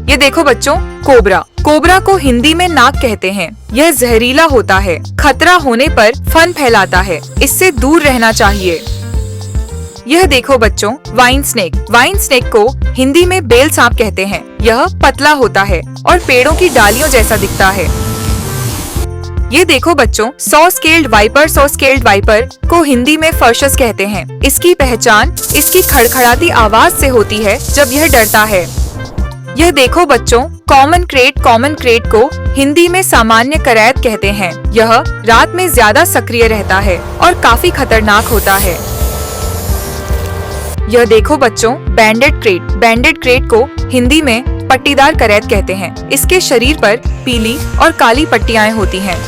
ये देखो बच्चों, कोबरा। कोबरा को हिंदी में नाग कहते हैं। यह जहरीला होता है। खतरा होने पर फन फैलाता है। इससे दूर रहना चाहिए। यह देखो बच्चों, वाइन स्नेक। वाइन स्नेक को हिंदी में बेल सांप कहते हैं। यह पतला होता है और पेड़ों की डालियों जैसा दिखता है। ये देखो बच्चों, saw scaled viper. Saw scaled viper को हिंदी में फर्शस कहते हैं। इसकी पहचान इसकी खड़खड़ाती आवाज से होती है जब यह डरता है। यह देखो बच्चों, कॉमन क्रेट। कॉमन क्रेट को हिंदी में सामान्य करैत कहते हैं। यह रात में ज्यादा सक्रिय रहता है और काफी खतरनाक होता है। यह देखो बच्चों, बैंडेड क्रेट। बैंडेड क्रेट को हिंदी में पट्टीदार करैत कहते हैं। इसके शरीर पर पीली और काली पट्टियां होती हैं।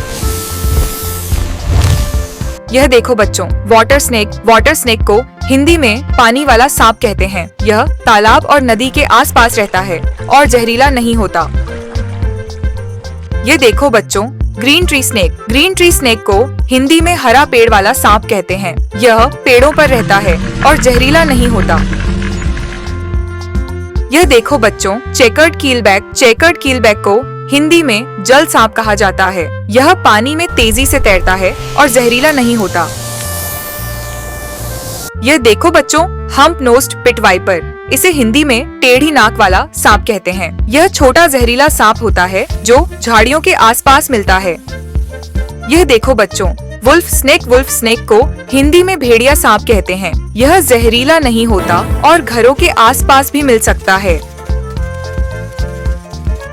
यह देखो बच्चों, वाटर स्नेक। वाटर स्नेक को हिंदी में पानी वाला सांप कहते हैं। यह तालाब और नदी के आसपास रहता है और जहरीला नहीं होता। ये देखो बच्चों, green tree snake. Green tree snake को हिंदी में हरा पेड़ वाला सांप कहते हैं। यह पेड़ों पर रहता है और जहरीला नहीं होता। यह देखो बच्चों, चेकर्ड कीलबैक। चेकर्ड कीलबैक को हिंदी में जल सांप कहा जाता है। यह पानी में तेजी से तैरता है और जहरीला नहीं होता। यह देखो बच्चों, हम्प नोस्ड पिट वाइपर। इसे हिंदी में टेढ़ी नाक वाला सांप कहते हैं। यह छोटा जहरीला सांप होता है जो झाड़ियों के आसपास मिलता है। यह देखो बच्चों, वुल्फ स्नेक। वुल्फ स्नेक को हिंदी में भेड़िया सांप कहते हैं। यह जहरीला नहीं होता और घरों के आसपास भी मिल सकता है।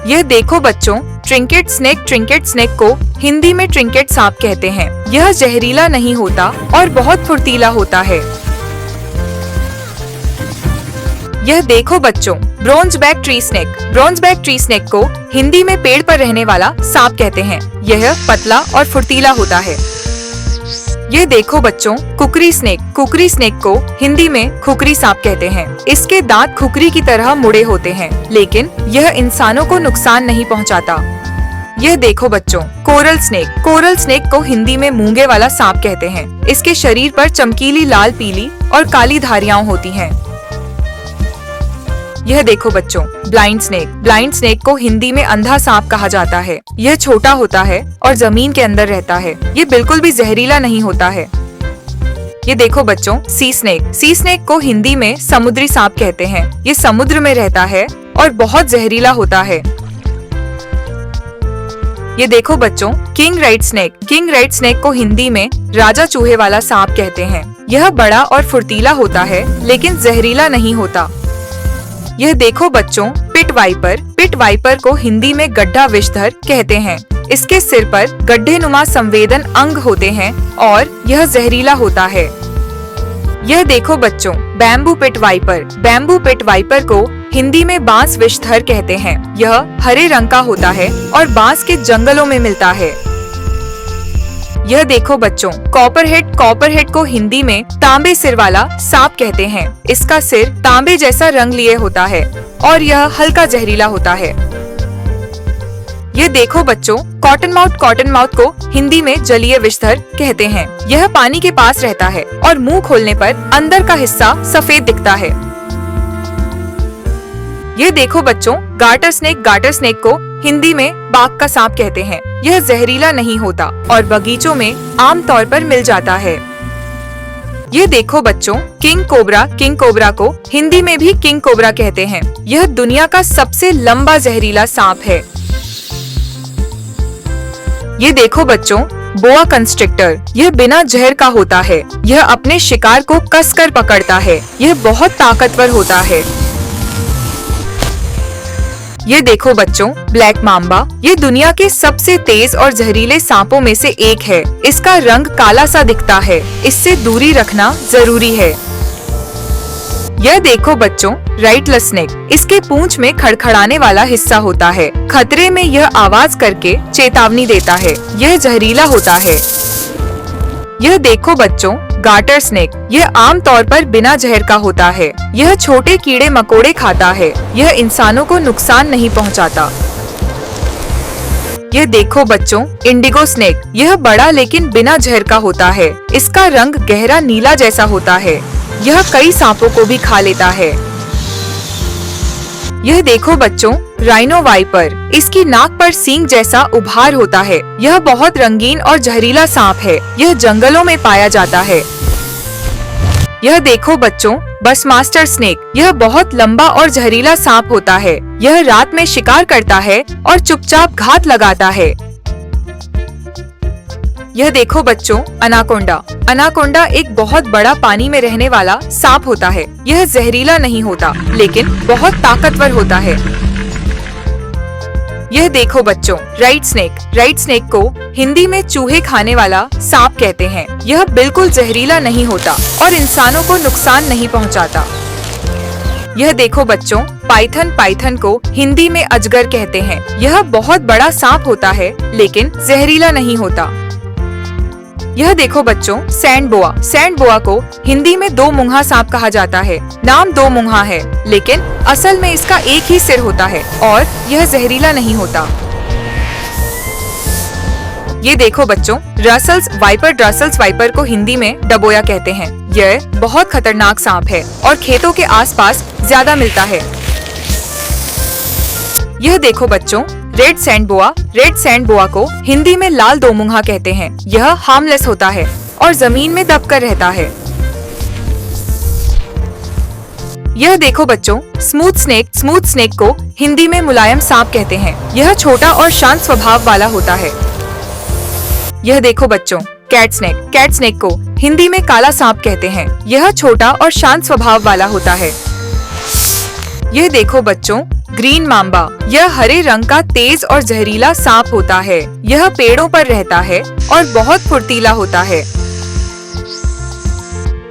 यह देखो बच्चों, ट्रिंकेट स्नेक। ट्रिंकेट स्नेक को हिंदी में ट्रिंकेट सांप कहते हैं। यह जहरीला नहीं होता और बहुत फुर्तीला होता है। यह देखो बच्चों, bronze back tree snake. Bronze back tree snake को हिंदी में पेड़ पर रहने वाला सांप कहते हैं। यह पतला और फुर्तीला होता है। ये देखो बच्चों, कुकरी स्नेक। कुकरी स्नेक को हिंदी में खुकरी सांप कहते हैं। इसके दांत खुकरी की तरह मुड़े होते हैं, लेकिन यह इंसानों को नुकसान नहीं पहुंचाता। यह देखो बच्चों, कोरल स्नेक। कोरल स्नेक को हिंदी में मूंगे वाला सांप कहते हैं। इसके शरीर पर चमकीली लाल, पीली और काली धारियां होती हैं। यह देखो बच्चों, ब्लाइंड स्नेक। ब्लाइंड स्नेक को हिंदी में अंधा सांप कहा जाता है। यह छोटा होता है और जमीन के अंदर रहता है। ये बिल्कुल भी जहरीला नहीं होता है। ये देखो बच्चों, सी स्नेक। सी स्नेक को हिंदी में समुद्री सांप कहते हैं। ये समुद्र में रहता है और बहुत जहरीला होता है। ये देखो बच्चों, king right snake. King right snake को हिंदी में राजा चूहे वाला सांप कहते हैं। यह बड़ा और फुर्तीला होता है, लेकिन जहरीला नहीं होता। यह देखो बच्चों, पिट वाइपर। पिट वाइपर को हिंदी में गड्ढा विषधर कहते हैं। इसके सिर पर गड्ढे नुमा संवेदन अंग होते हैं और यह जहरीला होता है। यह देखो बच्चों, bamboo pit viper. Bamboo pit viper को हिंदी में बांस विषधर कहते हैं। यह हरे रंग का होता है और बांस के जंगलों में मिलता है। यह देखो बच्चों, कॉपरहेड। कॉपरहेड को हिंदी में तांबे सिर वाला सांप कहते हैं। इसका सिर तांबे जैसा रंग लिए होता है और यह हल्का जहरीला होता है। यह देखो बच्चों, कॉटन माउथ। कॉटन माउथ को हिंदी में जलीय विषधर कहते हैं। यह पानी के पास रहता है और मुंह खोलने पर अंदर का हिस्सा सफेद दिखता है। यह देखो बच्चों, गार्टर स्नेक। गार्टर स्नेक को हिंदी में बाघ का सांप कहते हैं। यह जहरीला नहीं होता और बगीचों में आमतौर पर मिल जाता है। ये देखो बच्चों, किंग कोबरा। किंग कोबरा को हिंदी में भी किंग कोबरा कहते हैं। यह दुनिया का सबसे लंबा जहरीला सांप है। ये देखो बच्चों, बोआ कंस्ट्रिक्टर। यह बिना जहर का होता है। यह अपने शिकार को कसकर पकड़ता है। यह बहुत ताकतवर होता है। ये देखो बच्चों, ब्लैक माम्बा। ये दुनिया के सबसे तेज और जहरीले सांपों में से एक है। इसका रंग काला सा दिखता है। इससे दूरी रखना जरूरी है। यह देखो बच्चों, राइटलेस स्नेक। इसके पूंछ में खड़खड़ाने वाला हिस्सा होता है। खतरे में यह आवाज करके चेतावनी देता है। यह जहरीला होता है। यह देखो बच्चों, गार्टर स्नेक। यह आमतौर पर बिना जहर का होता है। यह छोटे कीड़े मकोड़े खाता है। यह इंसानों को नुकसान नहीं पहुंचाता। यह देखो बच्चों, इंडिगो स्नेक। यह बड़ा लेकिन बिना जहर का होता है। इसका रंग गहरा नीला जैसा होता है। यह कई सांपों को भी खा लेता है। यह देखो बच्चों, राइनो वाइपर। इसकी नाक पर सींग जैसा उभार होता है। यह बहुत रंगीन और जहरीला सांप है। यह जंगलों में पाया जाता है। यह देखो बच्चों, बसमास्टर स्नेक। यह बहुत लंबा और जहरीला सांप होता है। यह रात में शिकार करता है और चुपचाप घात लगाता है। यह देखो बच्चों, अनाकोंडा। अनाकोंडा एक बहुत बड़ा पानी में रहने वाला सांप होता है। यह जहरीला नहीं होता, लेकिन बहुत ताकतवर होता है। यह देखो बच्चों, राइट स्नेक। राइट स्नेक को हिंदी में चूहे खाने वाला सांप कहते हैं। यह बिल्कुल जहरीला नहीं होता और इंसानों को नुकसान नहीं पहुंचाता। यह देखो बच्चों, पाइथन। पाइथन को हिंदी में अजगर कहते हैं। यह बहुत बड़ा सांप होता है, लेकिन जहरीला नहीं होता। यह देखो बच्चों, सैंड बोआ। सैंड बोआ को हिंदी में दो मुंहा सांप कहा जाता है। नाम दो मुंहा है, लेकिन असल में इसका एक ही सिर होता है और यह जहरीला नहीं होता। ये देखो बच्चों, रसल्स वाइपर। रसल्स वाइपर को हिंदी में डबोया कहते हैं। यह बहुत खतरनाक सांप है और खेतों के आसपास ज्यादा मिलता है। यह देखो बच्चों, रेड सैंड बोआ। रेड सैंड बोआ को हिंदी में लाल दो मुंहा कहते हैं। यह हार्मलेस होता है और जमीन में दबकर रहता है। यह देखो बच्चों, स्मूथ स्नेक। स्मूथ स्नेक को हिंदी में मुलायम सांप कहते हैं। यह छोटा और शांत स्वभाव वाला होता है। यह देखो बच्चों, कैट स्नेक। कैट स्नेक को हिंदी में काला सांप कहते हैं। यह छोटा और शांत स्वभाव वाला होता है। यह देखो बच्चों, ग्रीन मांबा। यह हरे रंग का तेज और जहरीला सांप होता है। यह पेड़ों पर रहता है और बहुत फुर्तीला होता है।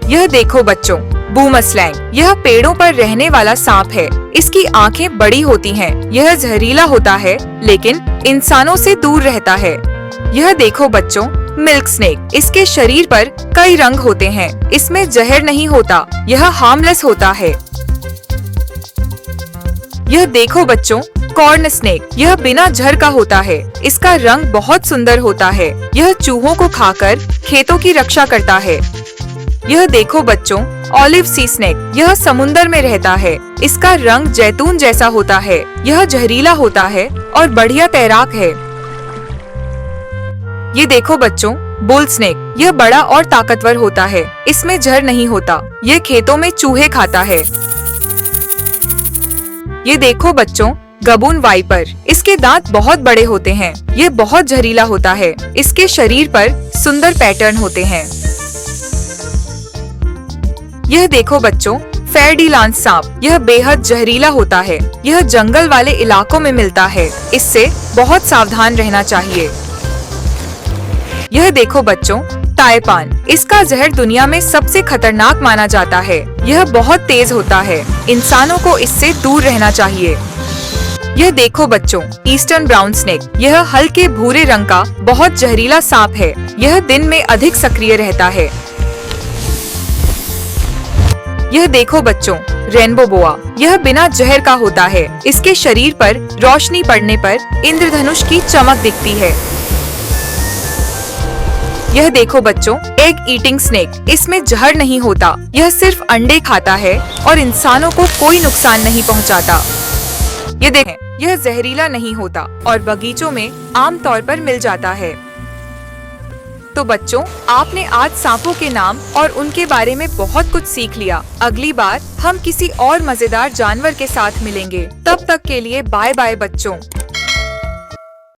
यह देखो बच्चों, बूमस्लैंग। यह पेड़ों पर रहने वाला सांप है। इसकी आंखें बड़ी होती हैं। यह जहरीला होता है, लेकिन इंसानों से दूर रहता है। यह देखो बच्चों, मिल्क स्नेक। इसके शरीर पर कई रंग होते हैं। इसमें जहर नहीं होता। यह हार्मलेस होता है। यह देखो बच्चों, कॉर्न स्नेक। यह बिना जहर का होता है। इसका रंग बहुत सुंदर होता है। यह चूहों को खाकर खेतों की रक्षा करता है। यह देखो बच्चों, ऑलिव सी स्नेक। यह समुंदर में रहता है। इसका रंग जैतून जैसा होता है। यह जहरीला होता है और बढ़िया तैराक है। ये देखो बच्चों, बुल स्नेक। यह बड़ा और ताकतवर होता है। इसमें जहर नहीं होता। यह खेतों में चूहे खाता है। ये देखो बच्चों, गबून वाइपर। इसके दांत बहुत बड़े होते हैं। ये बहुत जहरीला होता है। इसके शरीर पर सुंदर पैटर्न होते हैं। यह देखो बच्चों, फेरडीलांस सांप। यह बेहद जहरीला होता है। यह जंगल वाले इलाकों में मिलता है। इससे बहुत सावधान रहना चाहिए। यह देखो बच्चों, ताइपान। इसका जहर दुनिया में सबसे खतरनाक माना जाता है। यह बहुत तेज होता है। इंसानों को इससे दूर रहना चाहिए। यह देखो बच्चों, ईस्टर्न ब्राउन स्नेक। यह हल्के भूरे रंग का बहुत जहरीला सांप है। यह दिन में अधिक सक्रिय रहता है। यह देखो बच्चों, रेनबो बोआ। यह बिना जहर का होता है। इसके शरीर पर रोशनी पड़ने पर इंद्रधनुष की चमक दिखती है। यह देखो बच्चों, एग ईटिंग स्नेक। इसमें जहर नहीं होता। यह सिर्फ अंडे खाता है और इंसानों को कोई नुकसान नहीं पहुंचाता। ये देखें, यह जहरीला नहीं होता और बगीचों में आमतौर पर मिल जाता है। तो बच्चों, आपने आज सांपों के नाम और उनके बारे में बहुत कुछ सीख लिया। अगली बार हम किसी और मजेदार जानवर के साथ मिलेंगे। तब तक के लिए बाय बाय बच्चों।